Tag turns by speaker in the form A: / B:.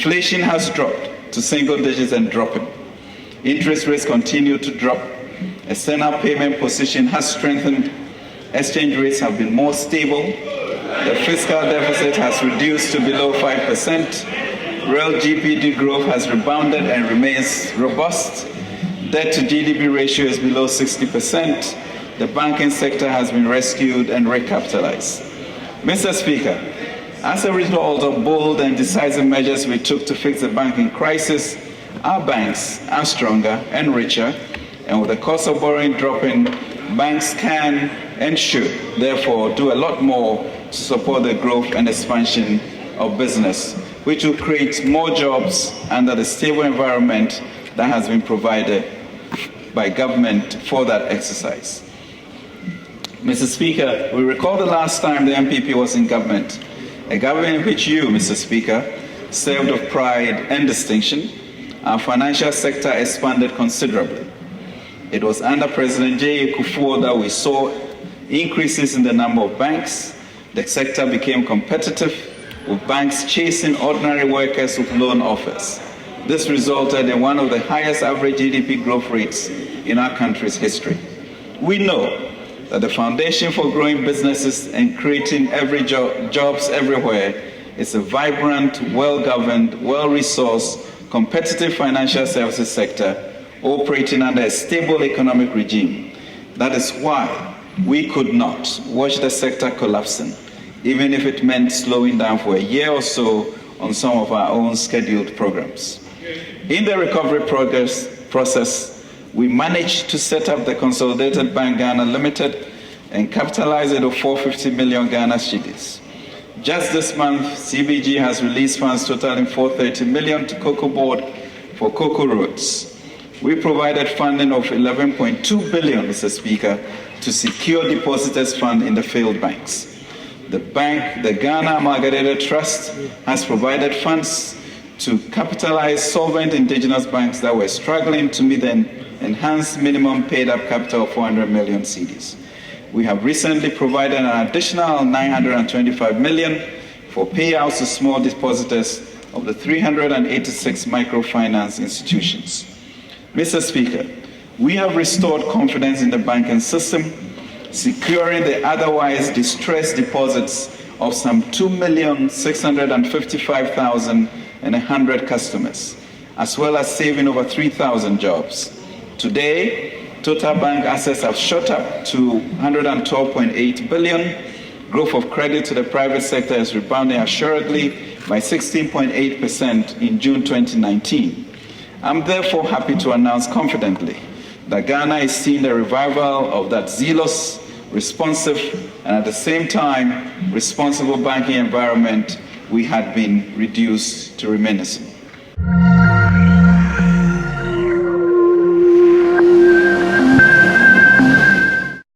A: Inflation has dropped to single digits and dropping. Interest rates continue to drop. External payment position has strengthened. Exchange rates have been more stable. The fiscal deficit has reduced to below 5%. Real GDP growth has rebounded and remains robust. Debt to GDP ratio is below 60%. The banking sector has been rescued and recapitalized. Mr. Speaker, as a result of bold and decisive measures we took to fix the banking crisis, our banks are stronger and richer, and with the cost of borrowing dropping, banks can and should therefore do a lot more to support the growth and expansion of business, which will create more jobs under the stable environment that has been provided by government for that exercise. Mr. Speaker, we recall the last time the MPP was in government, a government in which you, Mr. Speaker, served of pride and distinction. Our financial sector expanded considerably. It was under President J. Kufuor that we saw increases in the number of banks. The sector became competitive, with banks chasing ordinary workers with loan offers. This resulted in one of the highest average GDP growth rates in our country's history. We know that the foundation for growing businesses and creating jobs everywhere is a vibrant, well-governed, well-resourced, competitive financial services sector operating under a stable economic regime. That is why we could not watch the sector collapsing, even if it meant slowing down for a year or so on some of our own scheduled programs. In the recovery process, we managed to set up the Consolidated Bank Ghana Limited and capitalize it with 450 million Ghana cedis. Just this month, CBG has released funds totaling 430 million to Cocoa Board for Cocoa Roads. We provided funding of 11.2 billion, Mr. Speaker, to secure depositors' fund in the failed banks. The bank, the Ghana Amalgamated Trust, has provided funds to capitalize solvent indigenous banks that were struggling to meet the enhanced minimum paid-up capital of 400 million cedis. We have recently provided an additional 925 million for payouts to small depositors of the 386 microfinance institutions. Mr. Speaker, we have restored confidence in the banking system, securing the otherwise distressed deposits of some 2,655,100 customers, as well as saving over 3,000 jobs. Today, total bank assets have shot up to 112.8 billion. Growth of credit to the private sector is rebounding assuredly by 16.8% in June 2019. I'm therefore happy to announce confidently that Ghana is seeing a revival of that zealous, responsive, and at the same time, responsible banking environment we had been reduced to reminiscing.